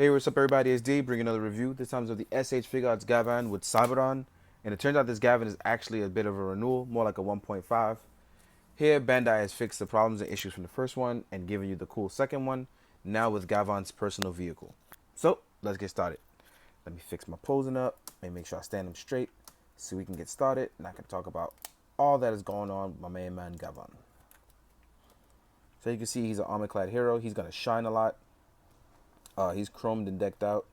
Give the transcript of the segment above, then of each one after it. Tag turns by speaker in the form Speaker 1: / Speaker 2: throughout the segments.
Speaker 1: Hey, what's up, everybody? It's D bringing another review. This time of the SH Figuarts Gavan with Saibarian. And it turns out this Gavan is actually a bit of a renewal, more like a 1.5. Here, Bandai has fixed the problems and issues from the first one and given you the cool second one, now with Gavan's personal vehicle. So, let's get started. Let me fix my posing up and make sure I stand them straight so we can get started and I can talk about all that is going on with my main man Gavan. So you can see he's an armor-clad hero. He's going to shine a lot. He's chromed and decked out.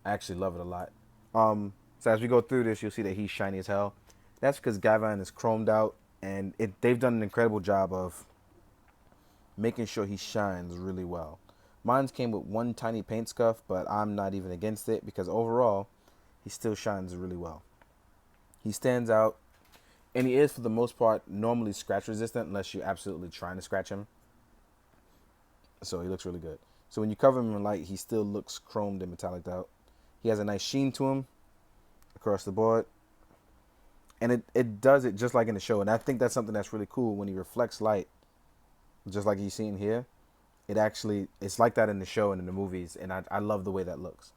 Speaker 1: I actually love it a lot. So as we go through this, you'll see that he's shiny as hell. That's because Gavan is chromed out, and they've done an incredible job of making sure he shines really well. Mine's came with one tiny paint scuff, but I'm not even against it because overall, he still shines really well. He stands out, and he is, for the most part, normally scratch resistant unless you're absolutely trying to scratch him. So he looks really good. So when you cover him in light, he still looks chromed and metallic out. He has a nice sheen to him across the board. And it does it just like in the show. And I think that's something that's really cool. When he reflects light, just like you see in here, it's like that in the show and in the movies. And I love the way that looks.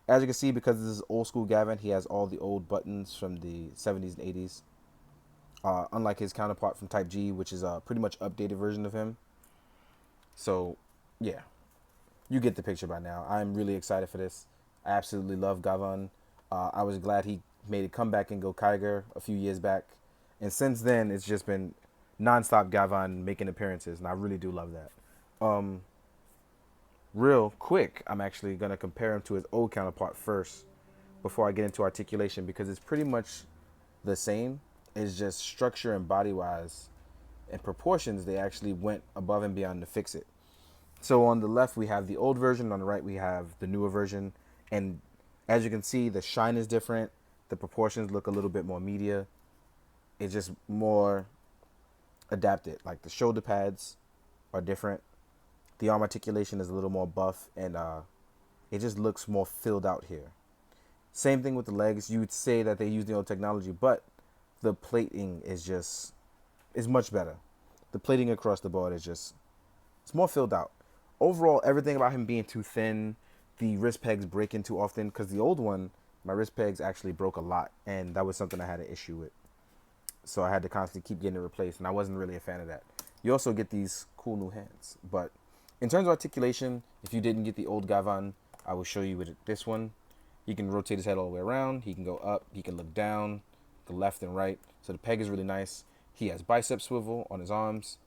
Speaker 1: As you can see, because this is old school Gavan, he has all the old buttons from the 70s and 80s. Unlike his counterpart from Type G, which is a pretty much updated version of him. So, yeah. You get the picture by now. I'm really excited for this. I absolutely love Gavan. I was glad he made a comeback in Go Kiger a few years back. And since then, it's just been nonstop Gavan making appearances. And I really do love that. Real quick, I'm actually going to compare him to his old counterpart first before I get into articulation because it's pretty much the same. It's just structure and body-wise and proportions, they actually went above and beyond to fix it. So on the left, we have the old version. On the right, we have the newer version. And as you can see, the shine is different. The proportions look a little bit more media. It's just more adapted. Like the shoulder pads are different. The arm articulation is a little more buff. And it just looks more filled out here. Same thing with the legs. You would say that they use the old technology, but the plating is much better. The plating across the board it's more filled out. Overall, everything about him being too thin, the wrist pegs breaking too often, because the old one, my wrist pegs actually broke a lot, and that was something I had an issue with. So I had to constantly keep getting it replaced, and I wasn't really a fan of that. You also get these cool new hands. But in terms of articulation, if you didn't get the old Gavan, I will show you with this one. He can rotate his head all the way around. He can go up. He can look down, the left and right. So the peg is really nice. He has bicep swivel on his arms.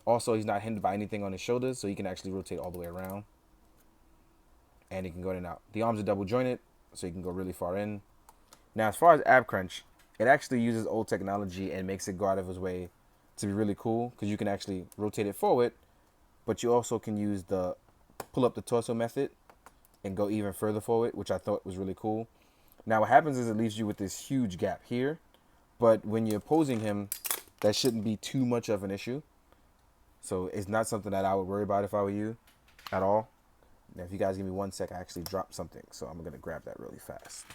Speaker 1: Also, he's not hindered by anything on his shoulders, so he can actually rotate all the way around. And he can go in and out. The arms are double jointed, so he can go really far in. Now, as far as ab crunch, it actually uses old technology and makes it go out of his way to be really cool, because you can actually rotate it forward, but you also can use the pull up the torso method and go even further forward, which I thought was really cool. Now, what happens is it leaves you with this huge gap here, but when you're posing him, that shouldn't be too much of an issue. So it's not something that I would worry about if I were you at all. Now, if you guys give me 1 sec, I actually dropped something. So I'm going to grab that really fast.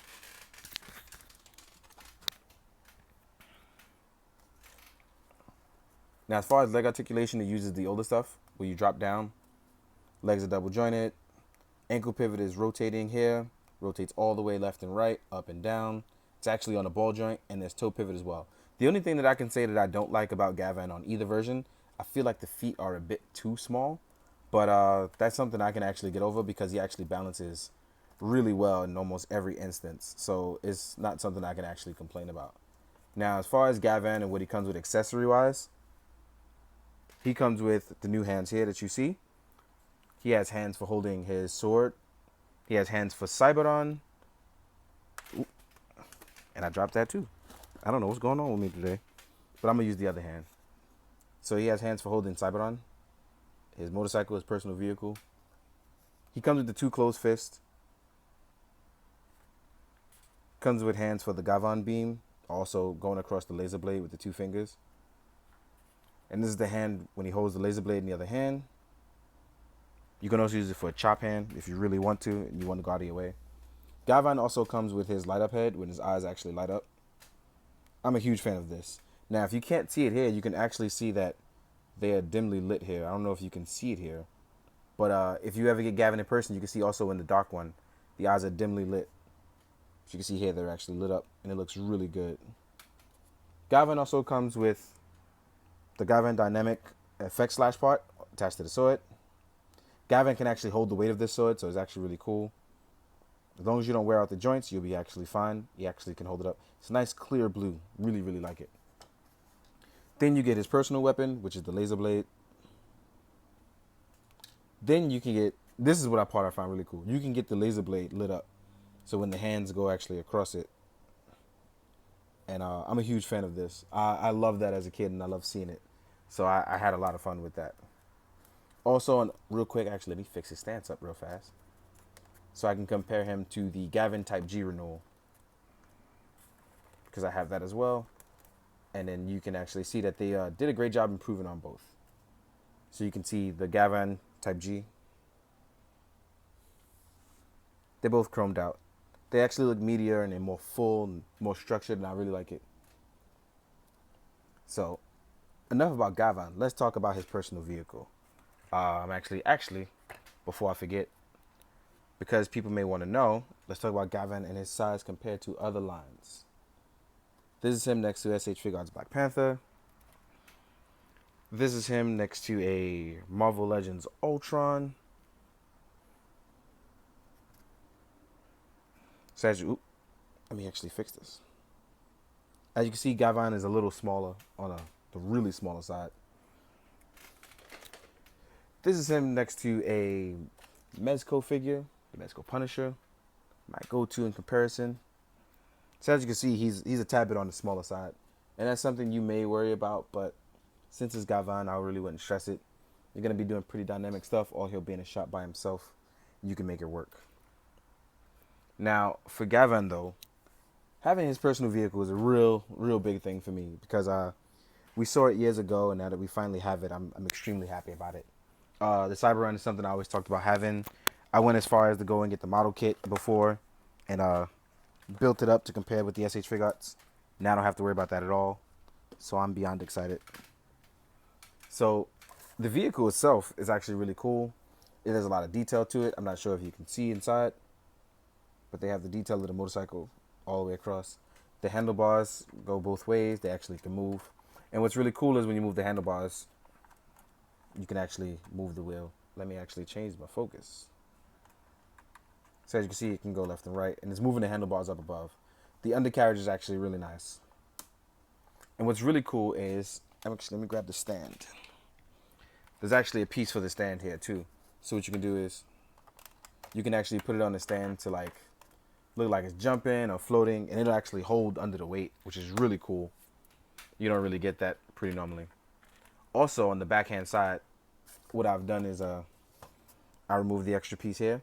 Speaker 1: Now, as far as leg articulation, it uses the older stuff where you drop down. Legs are double jointed. Ankle pivot is rotating here. Rotates all the way left and right, up and down. It's actually on a ball joint, and there's toe pivot as well. The only thing that I can say that I don't like about Gavan on either version, I feel like the feet are a bit too small, but that's something I can actually get over because he actually balances really well in almost every instance. So it's not something I can actually complain about. Now, as far as Gavan and what he comes with accessory-wise, he comes with the new hands here that you see. He has hands for holding his sword. He has hands for Saibarian. Ooh, and I dropped that too. I don't know what's going on with me today, but I'm going to use the other hand. So he has hands for holding Saibarian. His motorcycle, his personal vehicle. He comes with the 2 closed fists. Comes with hands for the Gavan beam. Also going across the laser blade with the 2 fingers. And this is the hand when he holds the laser blade in the other hand. You can also use it for a chop hand if you really want to and you want to go out of your way. Gavan also comes with his light up head when his eyes actually light up. I'm a huge fan of this. Now, if you can't see it here, you can actually see that they are dimly lit here. I don't know if you can see it here. But if you ever get Gavan in person, you can see also in the dark one The eyes are dimly lit. As you can see here, they're actually lit up, and it looks really good. Gavan also comes with the Gavan Dynamic Effect Slash part attached to the sword. Gavan can actually hold the weight of this sword, so it's actually really cool. As long as you don't wear out the joints, you'll be actually fine. You actually can hold it up. It's a nice clear blue. Really, really like it. Then you get his personal weapon, which is the laser blade. Then you can get, this is what I find really cool. You can get the laser blade lit up. So when the hands go actually across it. And I'm a huge fan of this. I love that as a kid, and I love seeing it. So I had a lot of fun with that. Also, real quick, actually, let me fix his stance up real fast, so I can compare him to the Gavan Type G renewal, because I have that as well. And then you can actually see that they did a great job improving on both. So you can see the Gavan Type G. They're both chromed out. They actually look meatier and they're more full and more structured, and I really like it. So, enough about Gavan. Let's talk about his personal vehicle. Actually, before I forget, because people may want to know, let's talk about Gavan and his size compared to other lines. This is him next to SH Figuarts Black Panther. This is him next to a Marvel Legends Ultron. So let me actually fix this. As you can see, Gavan is a little smaller on the really smaller side. This is him next to a Mezco figure, the Mezco Punisher, my go-to in comparison. So as you can see, he's a tad bit on the smaller side, and that's something you may worry about, but since it's Gavan, I really wouldn't stress it. You're gonna be doing pretty dynamic stuff, or he'll be in a shot by himself. You can make it work. Now, for Gavan though, having his personal vehicle is a real big thing for me, because we saw it years ago, and now that we finally have it, I'm extremely happy about it. The Saibarian is something I always talked about having. I went as far as to go and get the model kit before, and built it up to compare with the SH Figuarts. Now I don't have to worry about that at all, so I'm beyond excited. So the vehicle itself is actually really cool. It has a lot of detail to it. I'm not sure if you can see inside, but they have the detail of the motorcycle all the way across. The handlebars go both ways. They actually can move. And what's really cool is when you move the handlebars, you can actually move the wheel. Let me actually change my focus. So as you can see, it can go left and right, and it's moving the handlebars up above. The undercarriage is actually really nice. And what's really cool is, let me grab the stand. There's actually a piece for the stand here too. So what you can do is, you can actually put it on the stand to like, look like it's jumping or floating, and it'll actually hold under the weight, which is really cool. You don't really get that pretty normally. Also on the backhand side, what I've done is I removed the extra piece here,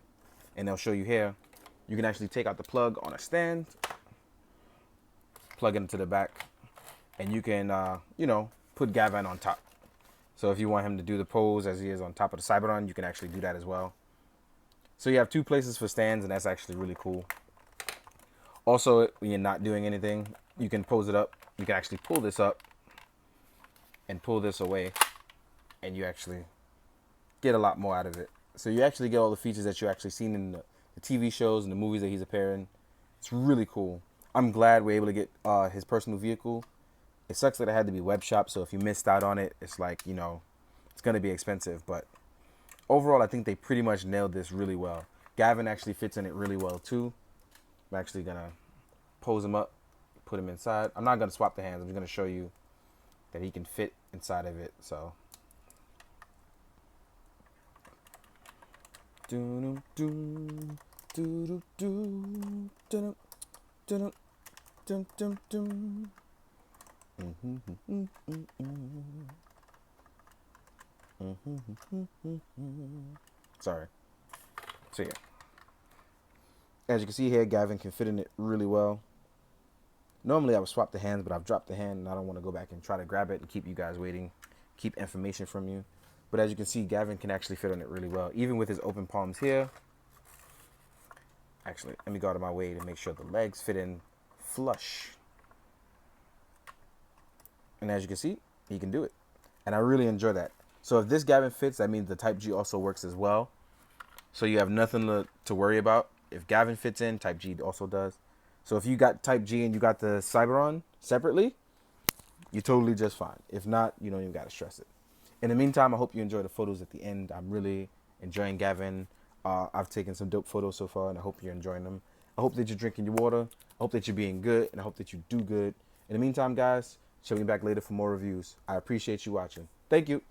Speaker 1: and they'll show you here. You can actually take out the plug on a stand, plug it into the back, and you can put Gavan on top. So if you want him to do the pose as he is on top of the Saibarian, you can actually do that as well. So you have two places for stands, and that's actually really cool. Also, when you're not doing anything, you can pose it up. You can actually pull this up and pull this away, and you actually get a lot more out of it. So you actually get all the features that you actually seen in the TV shows and the movies that he's appearing. It's really cool. I'm glad we're able to get his personal vehicle. It sucks that it had to be web shop, so if you missed out on it, it's like, it's going to be expensive. But overall, I think they pretty much nailed this really well. Gavan actually fits in it really well too. I'm actually going to pose him up, put him inside. I'm not going to swap the hands. I'm just going to show you that he can fit inside of it. So sorry. So yeah, as you can see here, Gavan can fit in it really well. Normally I would swap the hands, but I've dropped the hand and I don't want to go back and try to grab it and keep you guys waiting, keep information from you. But as you can see, Gavan can actually fit on it really well, even with his open palms here. Actually, let me go out of my way to make sure the legs fit in flush. And as you can see, he can do it. And I really enjoy that. So if this Gavan fits, that means the Type G also works as well. So you have nothing to worry about. if Gavan fits in, type G also does. So if you got type G and you got the Saibarian separately, you're totally just fine. If not, you don't even got to stress it. In the meantime, I hope you enjoy the photos at the end. I'm really enjoying Gavan. I've taken some dope photos so far, and I hope you're enjoying them. I hope that you're drinking your water. I hope that you're being good, and I hope that you do good. In the meantime, guys, check me back later for more reviews. I appreciate you watching. Thank you.